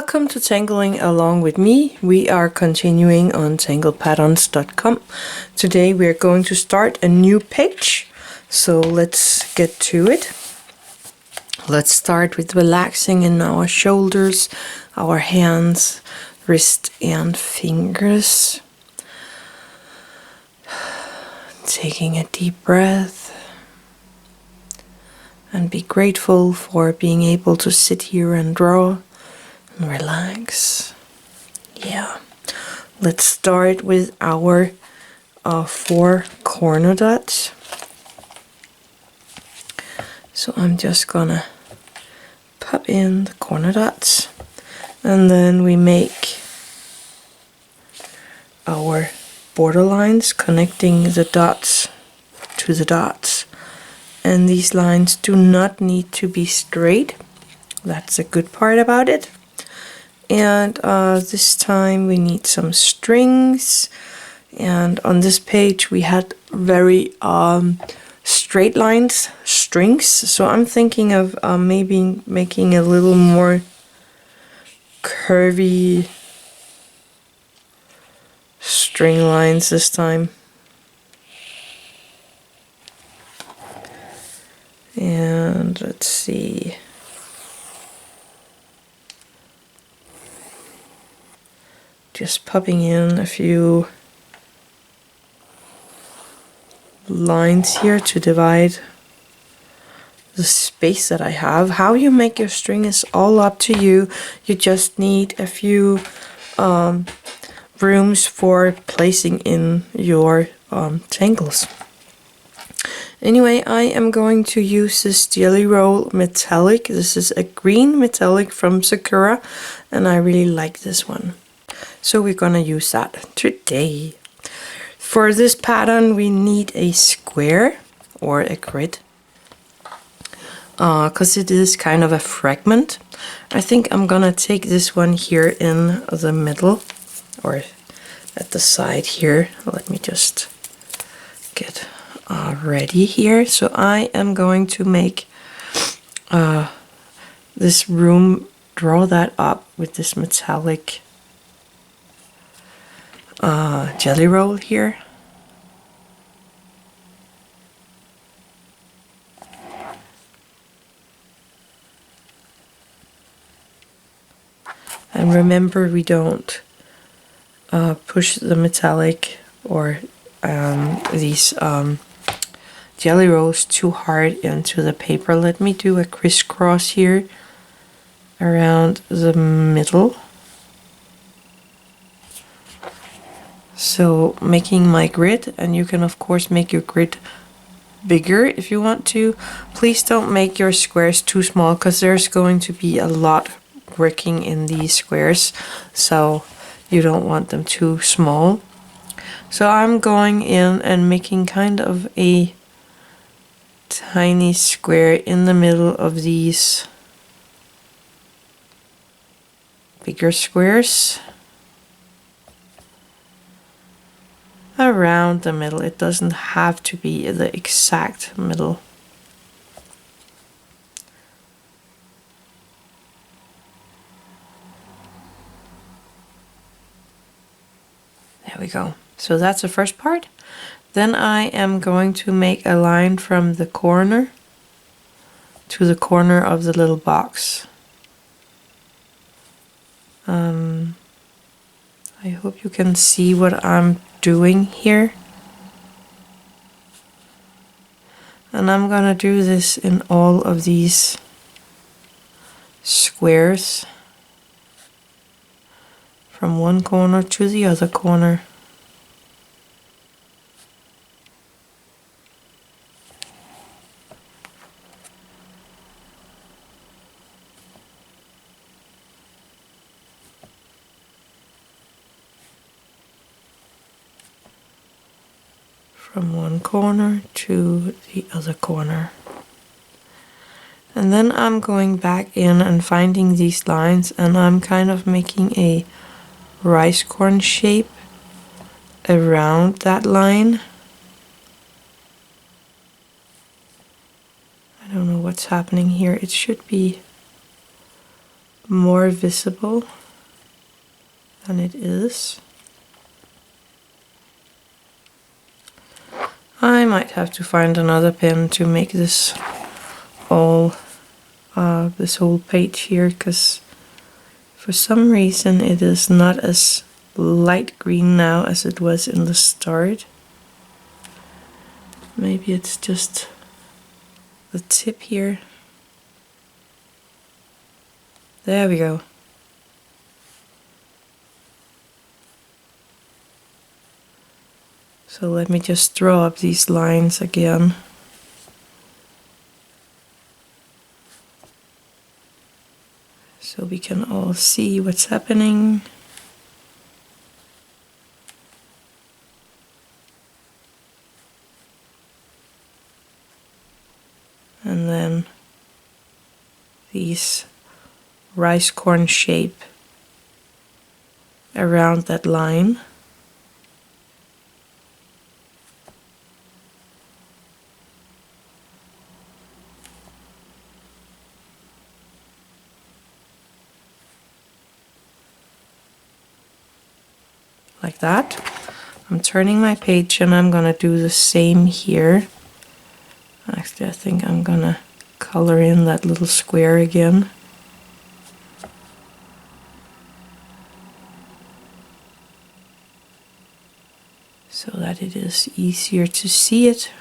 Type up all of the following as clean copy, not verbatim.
Welcome to Tangling Along with me. We are continuing on tanglepatterns.com. Today we are going to start a new page. So let's get to it. Let's start with relaxing in our shoulders, our hands, wrist and fingers. Taking a deep breath. And be grateful for being able to sit here and draw. Relax. Yeah. Let's start with our 4 corner dots. So I'm just gonna pop in the corner dots, and then we make our border lines connecting the dots to the dots. And these lines do not need to be straight. That's a good part about it. And this time we need some strings, and on this page we had very straight lines strings, so I'm thinking of maybe making a little more curvy string lines this time. And let's see. Just popping in a few lines here to divide the space that I have. How you make your string is all up to you. You just need a few rooms for placing in your tangles. Anyway, I am going to use this Jelly Roll Metalic. This is a green metallic from Sakura, and I really like this one. So we're gonna use that today. For this pattern we need a square or a grid, because it is kind of a fragment. I think I'm gonna take this one here in the middle, or at the side here. Let me just get ready here. So I am going to make this room, draw that up with this metallic jelly roll here. And remember, we don't push the metallic or these jelly rolls too hard into the paper. Let me do a crisscross here around the middle. So making my grid, and you can of course make your grid bigger if you want to. Please don't make your squares too small, because there's going to be a lot working in these squares, so you don't want them too small. So I'm going in and making kind of a tiny square in the middle of these bigger squares. Around the middle. It doesn't have to be the exact middle. There we go. So that's the first part. Then I am going to make a line from the corner to the corner of the little box. I hope you can see what I'm doing here. And I'm gonna do this in all of these squares, from one corner to the other corner. From one corner to the other corner. And then I'm going back in and finding these lines, and I'm kind of making a rice corn shape around that line. I don't know what's happening here. It should be more visible than it is. I might have to find another pen to make this all, this whole page here, because for some reason it is not as light green now as it was in the start. Maybe it's just the tip here. There we go. So let me just draw up these lines again. So we can all see what's happening. And then these rice corn shape around that line. Like that. I'm turning my page and I'm gonna do the same here. Actually, I think I'm gonna color in that little square again. So that it is easier to see it.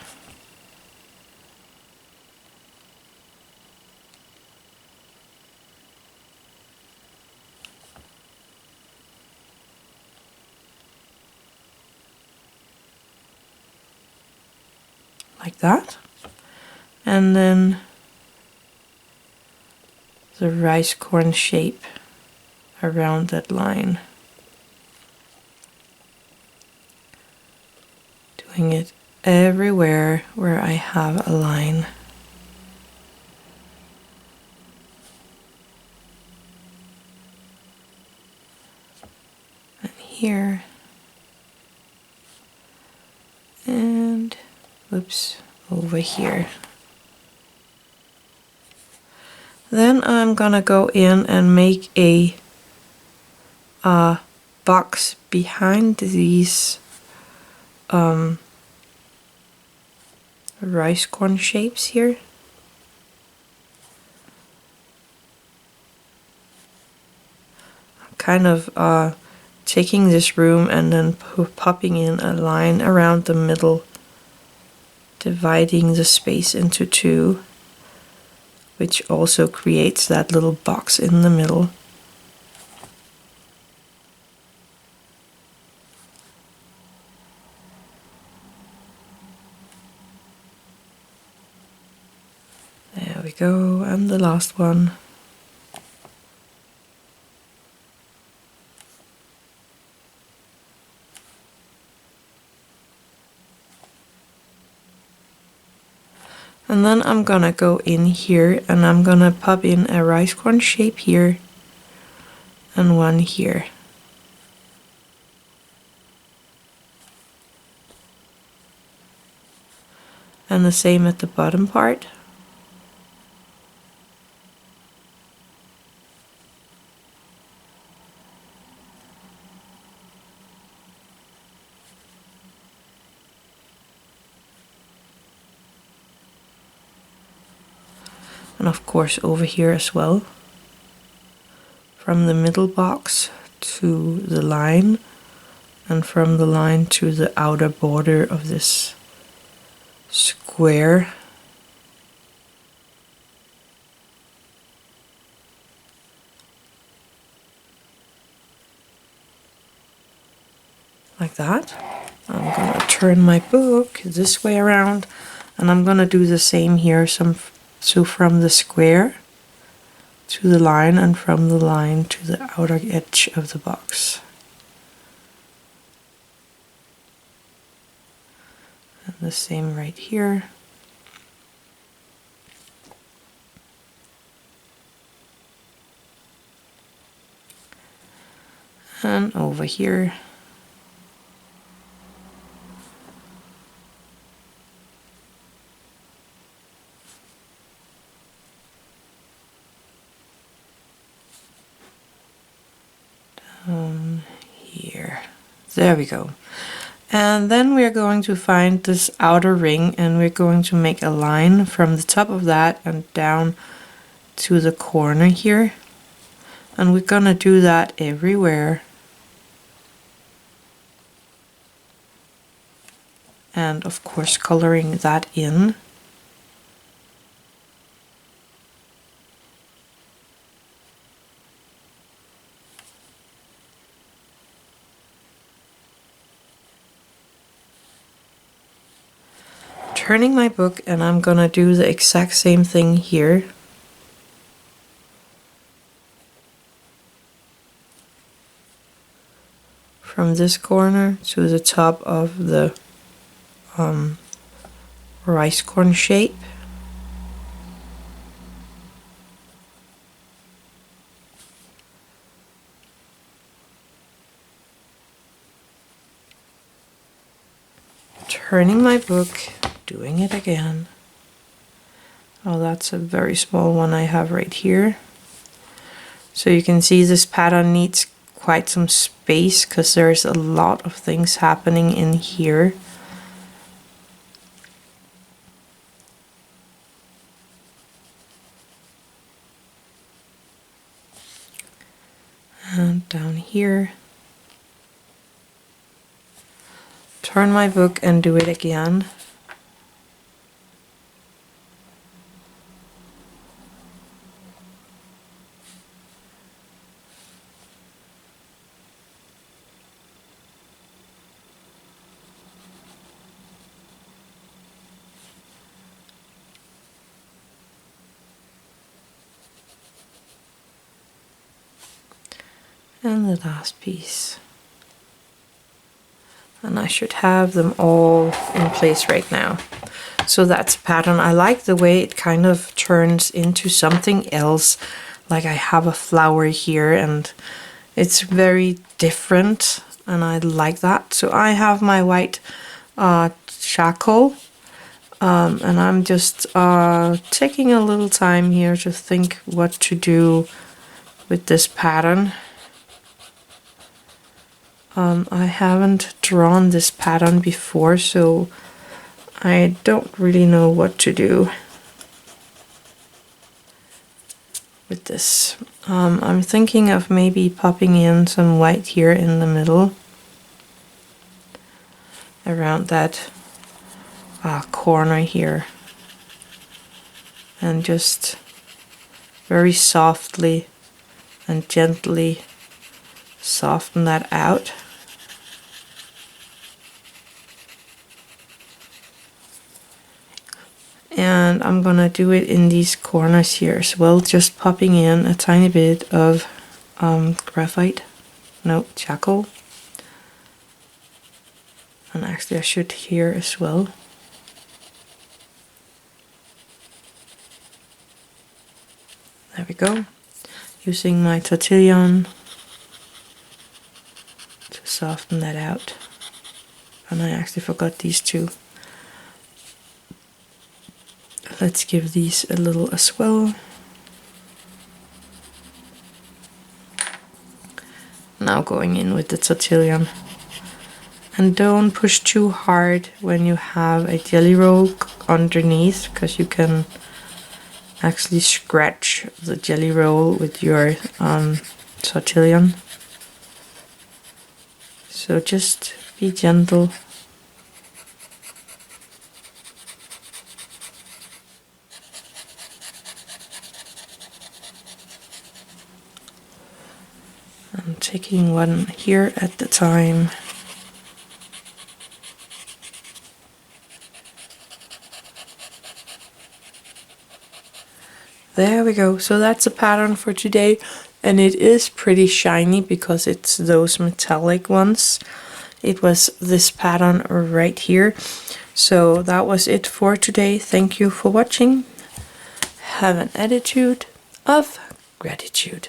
Like that. And then the rice corn shape around that line. Doing it everywhere where I have a line. And here. And, oops, over here. Then I'm gonna go in and make a box behind these rice corn shapes here. I'm kind of taking this room and then popping in a line around the middle, dividing the space into two, which also creates that little box in the middle. There we go, and the last one. And then I'm gonna go in here and I'm gonna pop in a rice corn shape here and one here. And the same at the bottom part. And of course over here as well. From the middle box to the line, and from the line to the outer border of this square. Like that. I'm gonna turn my book this way around and I'm gonna do the same here. So from the square to the line and from the line to the outer edge of the box. And the same right here. And over here. here. There we go. And then we're going to find this outer ring, and we're going to make a line from the top of that and down to the corner here. And we're gonna do that everywhere. And of course coloring that in. Turning my book, and I'm gonna do the exact same thing here. From this corner to the top of the rice corn shape. Turning my book, doing it again. Oh, that's a very small one I have right here. So you can see this pattern needs quite some space because there's a lot of things happening in here. And down here. Turn my book and do it again. And the last piece. And I should have them all in place right now. So that's a pattern. I like the way it kind of turns into something else. Like I have a flower here and it's very different and I like that. So I have my white charcoal and I'm just taking a little time here to think what to do with this pattern. I haven't drawn this pattern before, so I don't really know what to do with this. I'm thinking of maybe popping in some white here in the middle around that corner here, and just very softly and gently soften that out. And I'm gonna do it in these corners here as well, just popping in a tiny bit of charcoal. And actually I should here as well. There we go. Using my Tortillion to soften that out. And I actually forgot these two. Let's give these a little as well. Now going in with the Tortillion. And don't push too hard when you have a jelly roll underneath, because you can actually scratch the jelly roll with your Tortillion. So just be gentle. I'm taking one here at the time. There we go. So that's a pattern for today, and it is pretty shiny because it's those metallic ones. It was this pattern right here. So that was it for today. Thank you for watching. Have an attitude of gratitude.